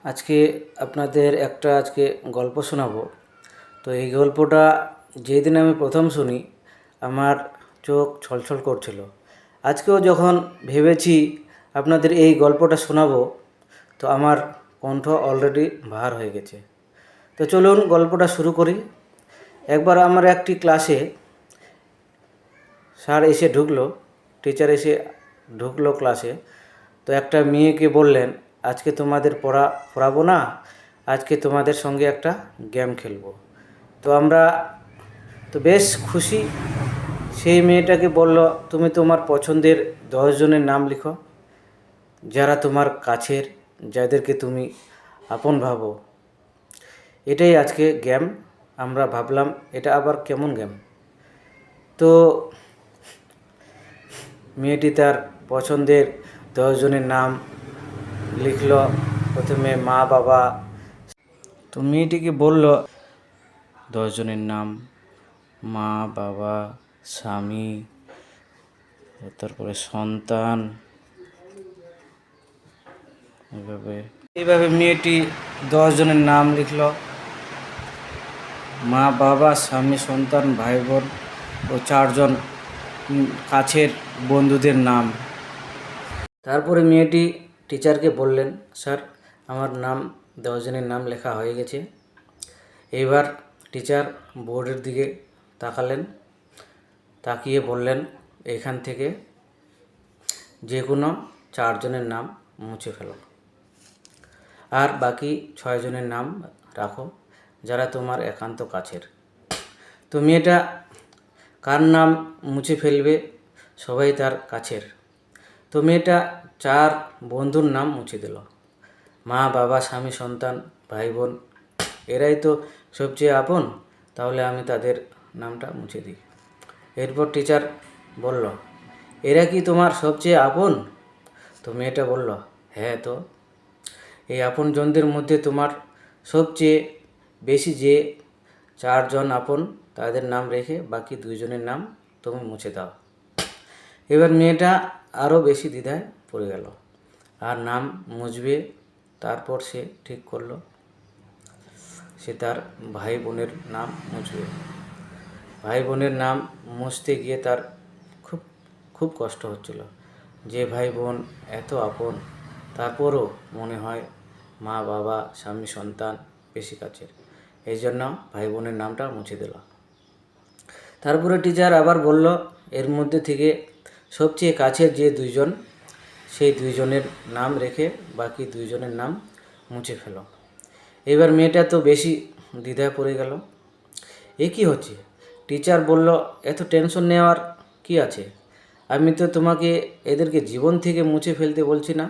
আজকে আপনাদের একটা গল্প শোনাবো। তো এই গল্পটা যেদিন আমি প্রথম শুনি আমার চোখ ছলছল করছিল। আজকেও যখন ভেবেছি আপনাদের এই গল্পটা শোনাবো, তো আমার কণ্ঠ অলরেডি ভার হয়ে গেছে। তো চলুন গল্পটা শুরু করি। একবার আমার একটি ক্লাসে টিচার এসে ঢুকলো ক্লাসে। তো একটা মেয়েকে বললেন, আজকে তোমাদের পড়াবো না, আজকে তোমাদের সঙ্গে একটা গেম খেলবো। তো আমরা তো বেশ খুশি। সেই মেয়েটাকে বলল, তুমি তোমার পছন্দের 10 জনের নাম লিখো, যারা তোমার কাছের, যাদেরকে তুমি আপন ভাবো। এটাই আজকে গেম। আমরা ভাবলাম এটা আবার কেমন গেম। তো মেয়েটি তার পছন্দের 10 জনের নাম লিখল। প্রথমে মা বাবা। তো মেয়েটিকে বলল 10 জনের নাম, মা বাবা, স্বামী, তারপরে সন্তান। এইভাবে মেয়েটি 10 জনের নাম লিখল। মা বাবা, স্বামী, সন্তান, ভাই বোন ও 4 জন কাছের বন্ধুদের নাম। তারপরে মেয়েটি টিচারকে বললেন, স্যার, আমার নাম 10 জনের নাম লেখা হয়ে গেছে। এইবার টিচার বোর্ডের দিকে তাকালেন, তাকিয়ে বললেন, এখান থেকে যে কোনো 4 জনের নাম মুছে ফেলো, আর বাকি 6 জনের নাম রাখো, যারা তোমার একান্ত কাছের। তো মেয়েটা কার নাম মুছে ফেলবে? সবাই তার কাছের। তো মেয়েটা 4 বন্ধুর নাম মুছে দিল। মা বাবা, স্বামী, সন্তান, ভাই বোন, এরাই তো সবচেয়ে আপন, তাহলে আমি তাদের নামটা মুছে দিই। এরপর টিচার বলল, এরা কি তোমার সবচেয়ে আপন? তো মেয়েটা বলল, হ্যাঁ। তো এই আপনজনদের মধ্যে তোমার সবচেয়ে বেশি যে 4 জন আপন, তাদের নাম রেখে বাকি 2 জনের নাম তুমি মুছে দাও। এবার মেয়েটা আরও বেশি দ্বিধায় পড়ে গেল, আর নাম মুছবে। তারপর সে ঠিক করলো সে তার ভাই বোনের নাম মুছবে। ভাই বোনের নাম মুছতে গিয়ে তার খুব খুব কষ্ট হচ্ছিল। যে ভাই বোন এত আপন, তারপরও মনে হয় মা বাবা, স্বামী, সন্তান বেশি কাছের। এই জন্য ভাই বোনের নামটা মুছে দিল। তারপরে টিচার আবার বলল, এর মধ্যে থেকে সবচেয়ে কাছের যে 2 জন, সেই 2 জনের নাম রেখে বাকি 2 জনের নাম মুছে ফেলো। এবার মেয়েটা তো বেশি দ্বিধায় পড়ে গেল। এ কী হচ্ছে? টিচার বলল, এত টেনশন নেওয়ার কি আছে? আমি তো তোমাকে এদেরকে জীবন থেকে মুছে ফেলতে বলছি না,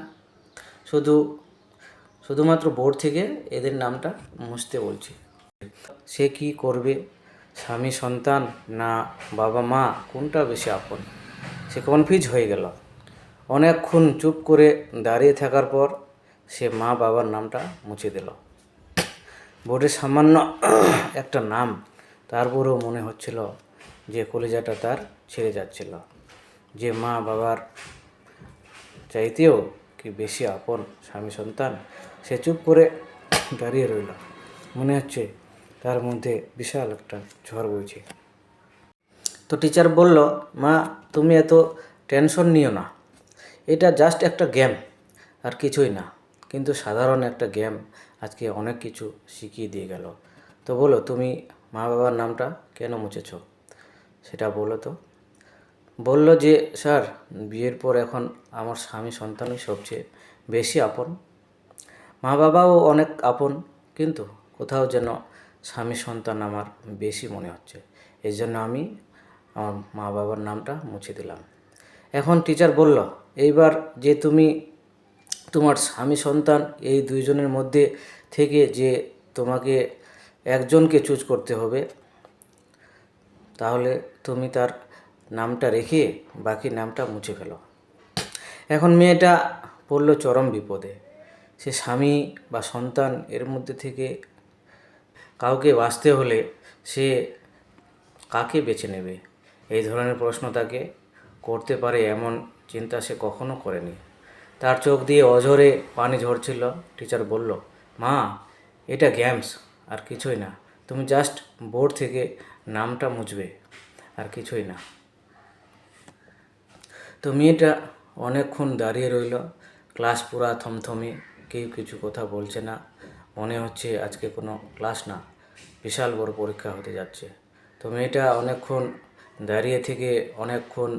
শুধুমাত্র বোর্ড থেকে এদের নামটা মুছতে বলছি। সে কি করবে? স্বামী, সন্তান, না বাবা মা, কোনটা বেশি আপন? সে কনফিউজ হয়ে গেল। অনেকক্ষণ চুপ করে দাঁড়িয়ে থাকার পর সে মা বাবার নামটা মুছে দিল। বোর্ডে সামান্য একটা নাম, তারপরেও মনে হচ্ছিল যে কলিজাটা তার ছেড়ে যাচ্ছিল। যে মা বাবার চাইতেও কি বেশি আপন স্বামী, সন্তান। সে চুপ করে দাঁড়িয়ে রইল। মনে হচ্ছে তার মধ্যে বিশাল একটা ঝড় বইছে। তো টিচার বলল, মা, তুমি এত টেনশন নিও না, এটা জাস্ট একটা গেম, আর কিছুই না। কিন্তু সাধারণ একটা গেম আজকে অনেক কিছু শিখিয়ে দিয়ে গেল। তো বলো, তুমি মা বাবার নামটা কেন মুছেছ? সেটা বলো তো। বলল যে, স্যার, বিয়ের পর এখন আমার স্বামী সন্তানই সবচেয়ে বেশি আপন। মা বাবাও অনেক আপন, কিন্তু কোথাও যেন স্বামী সন্তান আমার বেশি মনে হচ্ছে। এই জন্য আমি আমার মা বাবার নামটা মুছে দিলাম। এখন টিচার বলল, এইবার যে তুমি তোমার স্বামী সন্তান এই 2 জনের মধ্যে থেকে যে তোমাকে একজনকে চুজ করতে হবে, তাহলে তুমি তার নামটা রেখে বাকি নামটা মুছে ফেলো। এখন মেয়েটা পড়ল চরম বিপদে। সে স্বামী বা সন্তান এর মধ্যে থেকে কাউকে বাঁচতে হলে সে কাকে বেছে নেবে? এই ধরনের প্রশ্ন তাকে করতে পারে এমন চিন্তা সে কখনো করেনি। তার চোখ দিয়ে অঝরে পানি ঝরছিল। টিচার বলল, মা, এটা গেমস আর কিছুই না, তুমি জাস্ট বোর্ড থেকে নামটা মুছবে, আর কিছুই না। তো মেয়েটা অনেকক্ষণ দাঁড়িয়ে রইল, ক্লাস পুরা থমথমে, কেউ কিছু কথা বলছে না, মনে হচ্ছে আজকে কোনো ক্লাস না, বিশাল বড় পরীক্ষা হতে যাচ্ছে। তো মেয়েটা অনেকক্ষণ দাঁড়িয়ে থেকে অনেকক্ষণ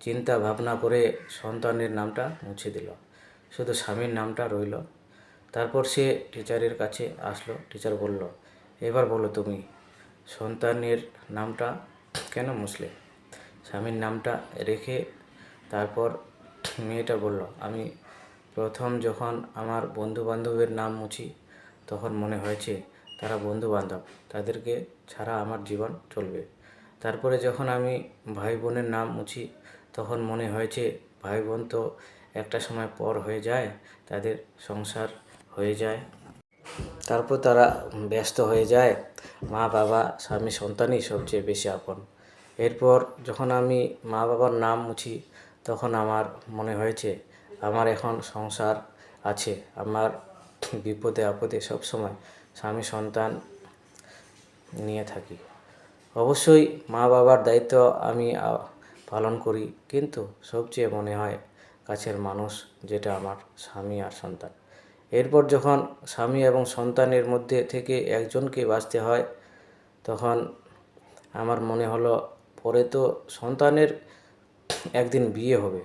চিন্তা ভাবনা করে সন্তানের নামটা মুছে দিল, শুধু স্বামীর নামটা রইল। তারপর সে টিচারের কাছে আসলো। টিচার বলল, এবার বলো তুমি সন্তানের নামটা কেন মুছলে? স্বামীর নামটা রেখে তারপর মেয়েটা বলল, আমি প্রথম যখন আমার বন্ধুবান্ধবের নাম মুছি তখন মনে হয়েছে তারা বন্ধুবান্ধব, তাদেরকে ছাড়া আমার জীবন চলবে। তারপরে যখন আমি ভাই বোনের নাম মুছি তখন মনে হয়েছে ভাই বোন তো একটা সময় পর হয়ে যায়, তাদের সংসার হয়ে যায়, তারপর তারা ব্যস্ত হয়ে যায়, মা বাবা স্বামী সন্তানই সবচেয়ে বেশি আপন। এরপর যখন আমি মা বাবার নাম মুছি তখন আমার মনে হয়েছে আমার এখন সংসার আছে, আমার বিপদে আপদে সবসময় স্বামী সন্তান নিয়ে থাকি। অবশ্যই মা বাবার দায়িত্ব আমি পালন করি, কিন্তু সবচেয়ে মনে হয় কাছের মানুষ, যেটা আমার স্বামী আর সন্তান। এরপর যখন স্বামী এবং সন্তানের মধ্যে থেকে একজনকে বাঁচতে হয় তখন আমার মনে হলো পরে তো সন্তানের একদিন বিয়ে হবে,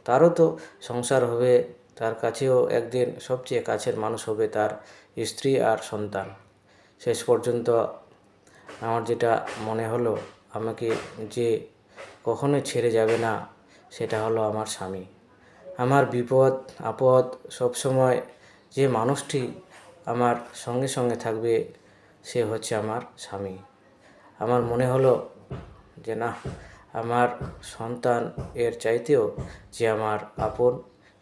তারও তো সংসার হবে, তার কাছেও একদিন সবচেয়ে কাছের মানুষ হবে তার স্ত্রী আর সন্তান। শেষ পর্যন্ত আমার যেটা মনে হলো, আমাকে যে কখনোই ছেড়ে যাবে না সেটা হলো আমার স্বামী। আমার বিপদ আপদ সবসময় যে মানুষটি আমার সঙ্গে সঙ্গে থাকবে সে হচ্ছে আমার স্বামী। আমার মনে হলো যে না, আমার সন্তান এর চাইতেও যে আমার আপন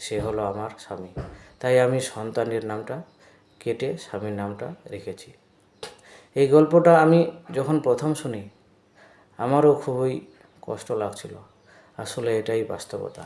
সে হলো আমার স্বামী। তাই আমি সন্তানের নামটা কেটে স্বামীর নামটা রেখেছি। এই গল্পটা আমি যখন প্রথম শুনি আমারও খুবই কষ্ট লাগছিল। আসলে এটাই বাস্তবতা।